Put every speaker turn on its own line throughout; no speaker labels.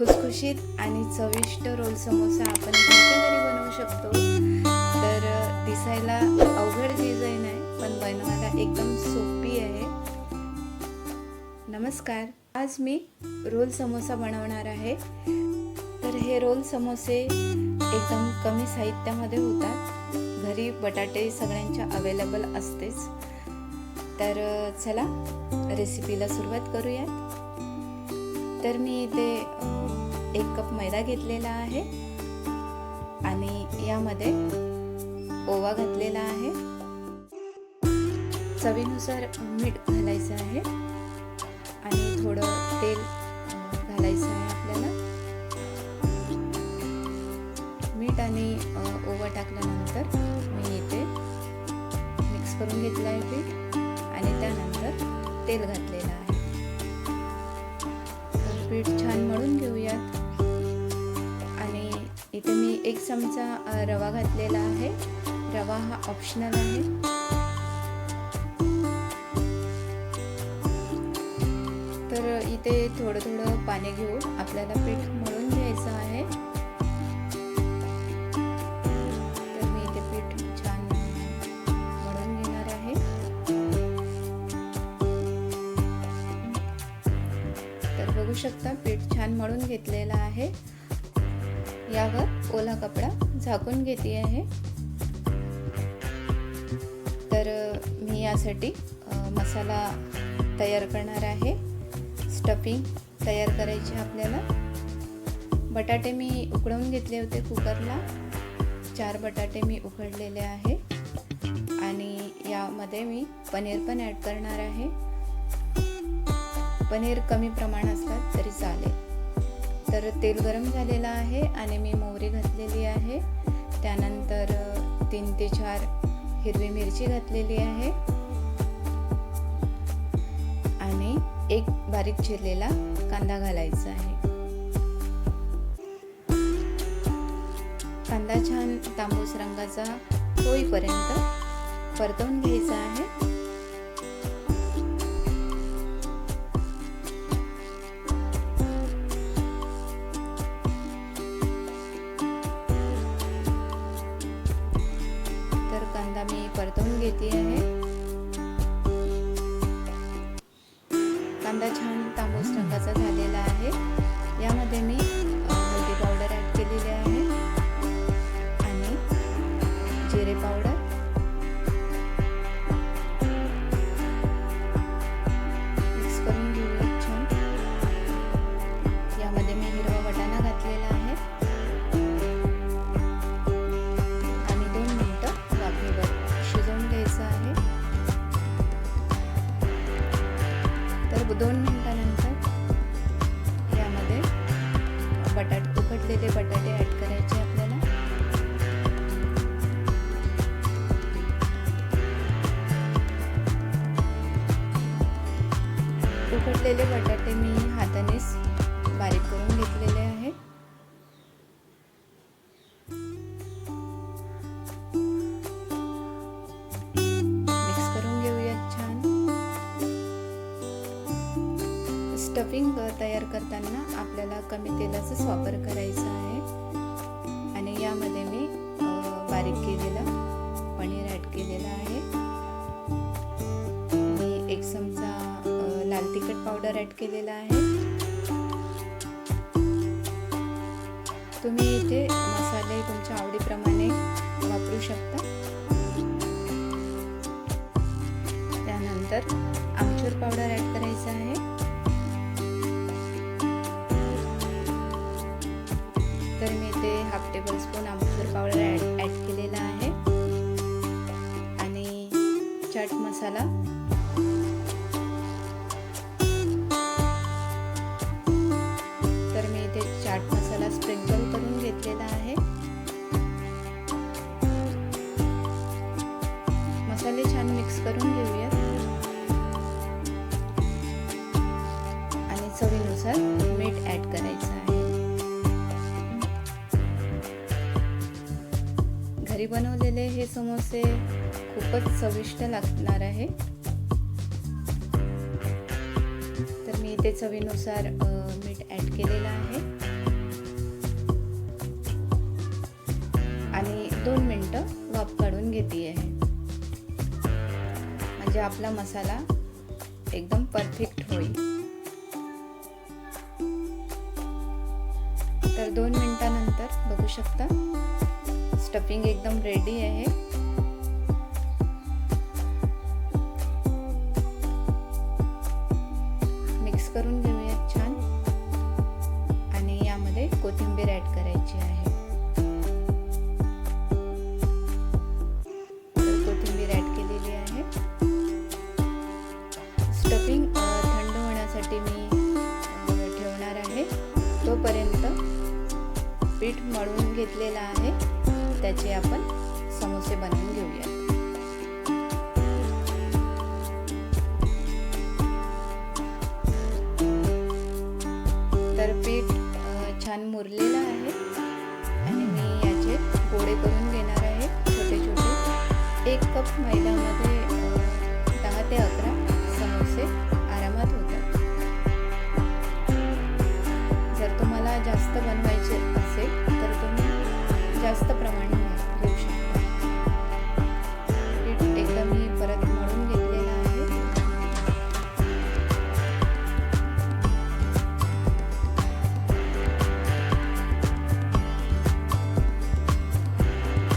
खुसखुशीत आणि चविष्ट रोल समोसा आपण घरच्या घरी बनवू शकतो। तर दिसायला अवघड डिझाइन आहे पण बनवायला एकदम सोपी आहे। नमस्कार, आज मी रोल समोसा बनवणार आहे। तर हे रोल समोसे एकदम कमी साहित्यामध्ये होतात। घरी बटाटे सगळ्यांच्या अवेलेबल असतेच। तर चला रेसिपीला सुरुवात करूयात। तर मी इथे 1 कप मैदा घेतलेला आहे आणि यामध्ये ओवा घातलेला आहे। चवीनुसार मीठ घालायचं आहे आणि थोडं तेल घालायचं आहे आपल्याला। मीठ आणि ओवा टाकल्यानंतर मी इथे मिक्स करून घेतलं आहे पीठ आणि त्यानंतर तेल घातलेलं आहे। पीठ छान मळून घेऊयात। आणि इथे मी 1 चमचा रवा घातलेला आहे। रवा हा ऑप्शनल आहे। तर इथे थोडं थोडं पाणी घेऊन आपल्याला पीठ मळून घ्यायचं आहे। तर मी इथे पीठ छान मळून घेणार आहे। बघू शकता पीठ छान मळून घेतलेला आहे। यावर ओला कपडा झाकून घेते आहे। तर मी यासाठी मसाला तयार करणार आहे। स्टफिंग तयार करायची आपल्याला। बटाटे मी उकडवून घेतले होते कुकरला। 4 बटाटे मी उकडलेले आहे आणि यामध्ये मी पनीर पण ॲड करणार आहे। पनीर कमी प्रमाण असतात तरी चालेल। तर तेल गरम झालेलं आहे आणि मी मोहरी घातलेली आहे। त्यानंतर 3 ते 4 हिरवी मिरची घातलेली आहे आणि 1 बारीक चिरलेला कांदा घालायचा आहे। कांदा छान तांबूस रंगाचा होईपर्यंत परतवून घ्यायचा आहे। मी परतवून घेते आहे। कांदा छान तांबूस रंगाचा झालेला आहे। यामध्ये मी हळदी पावडर ॲड केलेली आहे आणि जिरे पावडर, मिक्स करून घेऊया छान। यामध्ये मी हिरवा वाटाणा घातलेला आहे आणि 2 मिनिटं वाफेवर शिजवून घ्यायचं आहे। तर 2 मिनिटानंतर यामध्ये उकडलेले बटाटे ॲड करायचे आपल्याला। उकडलेले बटाटे मी हातानेच बारीक करून घेतलेले आहे। स्टफिंग तयार करताना आपल्याला कमी तेलाचाच वापर करायचा आहे आणि यामध्ये मी बारीक केलेला पनीर ॲड केलेला आहे। मी 1 चमचा लाल तिखट पावडर ॲड केलेला आहे। तुम्ही इथे मसाले तुमच्या आवडीप्रमाणे वापरू शकता। त्यानंतर आमचूर पावडर ॲड करायचं आहे। तर मी इथे 1/2 टेबलस्पून आमचूर पावडर ॲड केलेला आहे आणि चाट मसाला, तर मी इथे चाट मसाला स्प्रिंकल करून घेतलेला आहे। मसाले छान मिक्स करून घेऊयात आणि चवीनुसार मीठ ॲड करायचं आहे। घरी बनवलेले हे समोसे खूपच चविष्ट लागणार आहे। तर मी इथे चवीनुसार मीठ ॲड केलेलं आहे। घेते आहे, म्हणजे आपला मसाला एकदम परफेक्ट होईल. तर 2 मिनिटानंतर बघू शकता स्टफिंग एकदम रेडी आहे. मिक्स करून घेऊयात छान आणि यामध्ये कोथिंबीर ऍड करायची आहे. तर कोथिंबीर ऍड केलेली आहे. स्टफिंग थंड होण्यासाठी मी ठेवणार आहे. तोपर्यंत पीठ मळून घेतलेलं आहे, त्याचे आपण समोसे बनवून घेऊया. तर पीठ छान मुरलेलं आहे आणि मी याचे गोळे करून घेणार आहे छोटे छोटे. 1 कप मैद्यामध्ये 10 ते 11 समोसे आरामात होतात. जर तुम्हाला जास्त बनवायचे असेल तर तुम्ही जास्त प्रमाणात घेऊ शकता. पीठ एकदम मी परत मळून घेतलेलं आहे.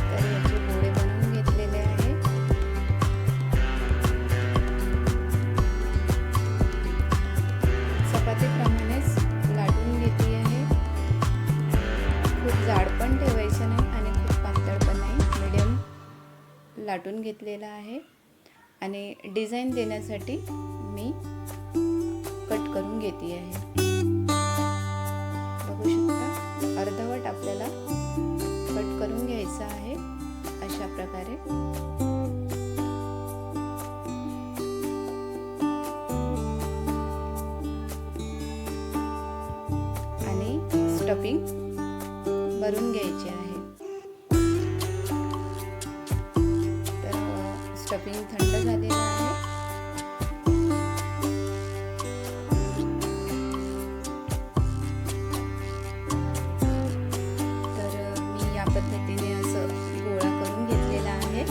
तर याचे गोळे बनवून घेतलेले आहे. चपातीप्रमाणेच लाटून घेतली आहे. खूप जाड पण ठेवायचं नाही आणि खूप पातळ पण नाही, मीडियम लाटून घेतलेला आहे. आणि डिझाईन देण्यासाठी मी कट करून घेते आहे. बघू शकता अर्धवट आपल्याला कट करून घ्यायचं आहे अशा प्रकारे. आणि स्टफिंग भरून घ्यायची आहे. तर स्टफिंग थंड झालेलं आहे. तर मी या पद्धतीने असं गोळा करून घेतलेला आहे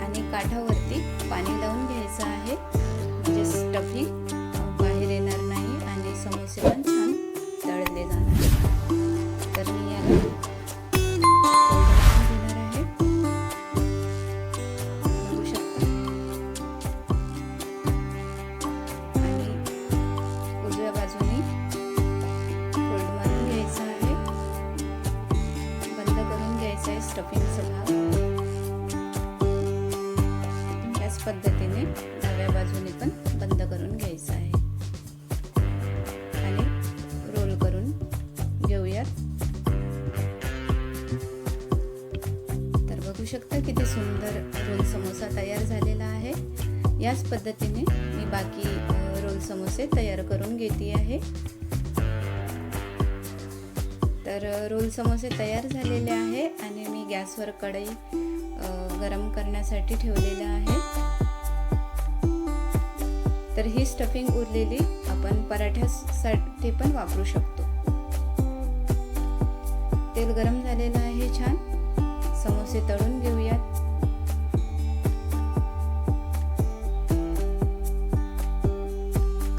आणि काठावरती पाणी लावून घ्यायचं आहे, म्हणजे स्टफिंग बाहेर येणार नाही आणि समोसे पण छान तळले जाणार. तर मी याला घेणार आहे. बघू शकता. आणि उजव्या बाजूने फोल्ड मारून घ्यायचं आहे. बंद करून घ्यायचं आहे स्टफिंगचा भाग. याच पद्धतीने डाव्या बाजूने पण बंद करून घ्यायचं आहे आणि रोल करून घेऊयात. तर बघू शकता किती सुंदर रोल समोसा तयार झालेला आहे. याच पद्धतीने मी बाकी रोल समोसे तयार करून घेते आहे. तर रोल समोसे तयार झालेले आहे आणि मी गॅसवर कढई गरम करण्यासाठी ठेवलेलं आहे. तर ही स्टफिंग उरलेली आपण पराठ्यासाठी पण वापरू शकतो. तेल गरम झालेलं आहे छान. समोसे तळून घेऊयात.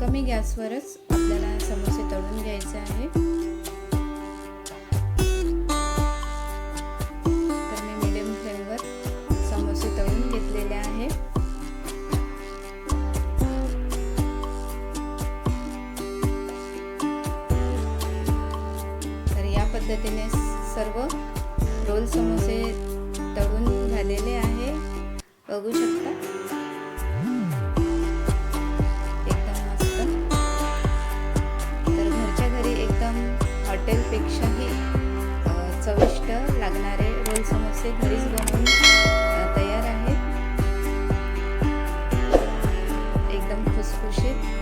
कमी गॅसवरच आपल्याला समोसे तळून घ्यायचे आहे. तर मी मीडियम फ्लेमवर समोसे तळून घेतलेले आहे. तर या पद्धतीने सर्व रोल समोसे तळून झालेले आहे. बघू शकता एकदम मस्त. तर घरच्या घरी एकदम हॉटेलपेक्षाही चविष्ट लागणारे रोल समोसे घरीच बनवून तयार आहेत. एकदम खुसखुशीत